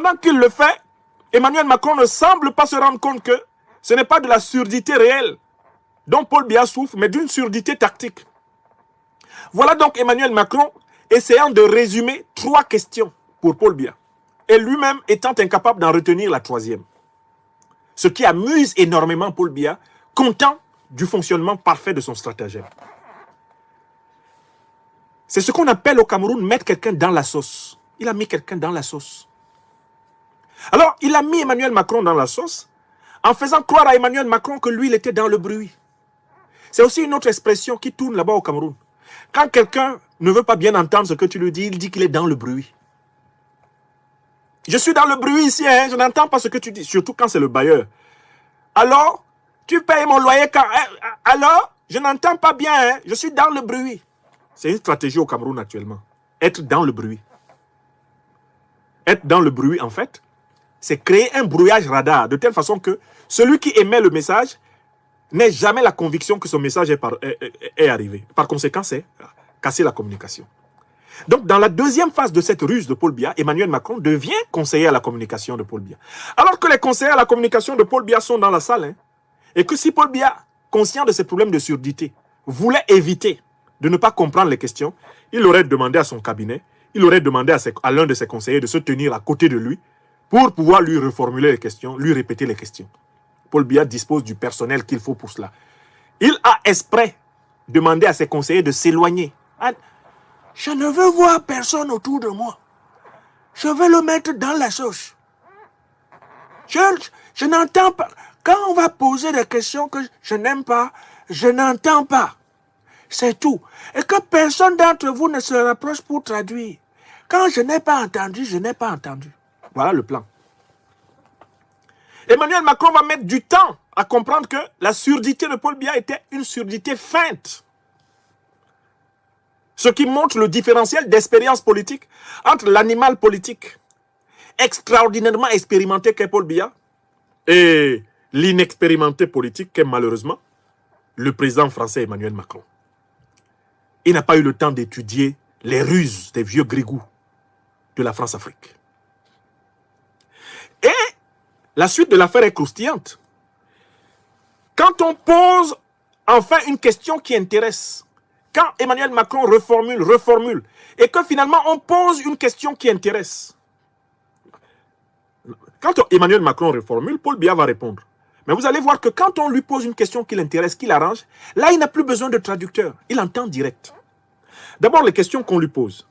pendant qu'il le fait, Emmanuel Macron ne semble pas se rendre compte que ce n'est pas de la surdité réelle dont Paul Biya souffre, mais d'une surdité tactique. Voilà donc Emmanuel Macron essayant de résumer 3 questions pour Paul Biya, et lui-même étant incapable d'en retenir la 3e. Ce qui amuse énormément Paul Biya, content du fonctionnement parfait de son stratagème. C'est ce qu'on appelle au Cameroun mettre quelqu'un dans la sauce. Il a mis quelqu'un dans la sauce. Alors, il a mis Emmanuel Macron dans la sauce en faisant croire à Emmanuel Macron que lui, il était dans le bruit. C'est aussi une autre expression qui tourne là-bas au Cameroun. Quand quelqu'un ne veut pas bien entendre ce que tu lui dis, il dit qu'il est dans le bruit. Je suis dans le bruit ici, hein, je n'entends pas ce que tu dis, surtout quand c'est le bailleur. Alors, tu payes mon loyer quand... Alors, je n'entends pas bien, hein, je suis dans le bruit. C'est une stratégie au Cameroun actuellement. Être dans le bruit. Être dans le bruit, en fait, c'est créer un brouillage radar, de telle façon que celui qui émet le message n'ait jamais la conviction que son message est arrivé. Par conséquent, c'est casser la communication. Donc, dans la deuxième phase de cette ruse de Paul Biya, Emmanuel Macron devient conseiller à la communication de Paul Biya. Alors que les conseillers à la communication de Paul Biya sont dans la salle, hein, et que si Paul Biya, conscient de ses problèmes de surdité, voulait éviter de ne pas comprendre les questions, il aurait demandé à son cabinet, il aurait demandé à l'un de ses conseillers de se tenir à côté de lui pour pouvoir lui reformuler les questions, lui répéter les questions. Paul Biya dispose du personnel qu'il faut pour cela. Il a exprès demandé à ses conseillers de s'éloigner. Je ne veux voir personne autour de moi. Je veux le mettre dans la sauce. Je n'entends pas. Quand on va poser des questions que je n'aime pas, je n'entends pas. C'est tout. Et que personne d'entre vous ne se rapproche pour traduire. Quand je n'ai pas entendu, je n'ai pas entendu. Voilà le plan. Emmanuel Macron va mettre du temps à comprendre que la surdité de Paul Biya était une surdité feinte. Ce qui montre le différentiel d'expérience politique entre l'animal politique extraordinairement expérimenté qu'est Paul Biya et l'inexpérimenté politique qu'est malheureusement le président français Emmanuel Macron. Il n'a pas eu le temps d'étudier les ruses des vieux grigous de la France-Afrique. Et la suite de l'affaire est croustillante. Quand on pose enfin une question qui intéresse, quand Emmanuel Macron reformule, et que finalement on pose une question qui intéresse, quand Emmanuel Macron reformule, Paul Biya va répondre. Mais vous allez voir que quand on lui pose une question qui l'intéresse, qui l'arrange, là il n'a plus besoin de traducteur, il entend direct. D'abord les questions qu'on lui pose.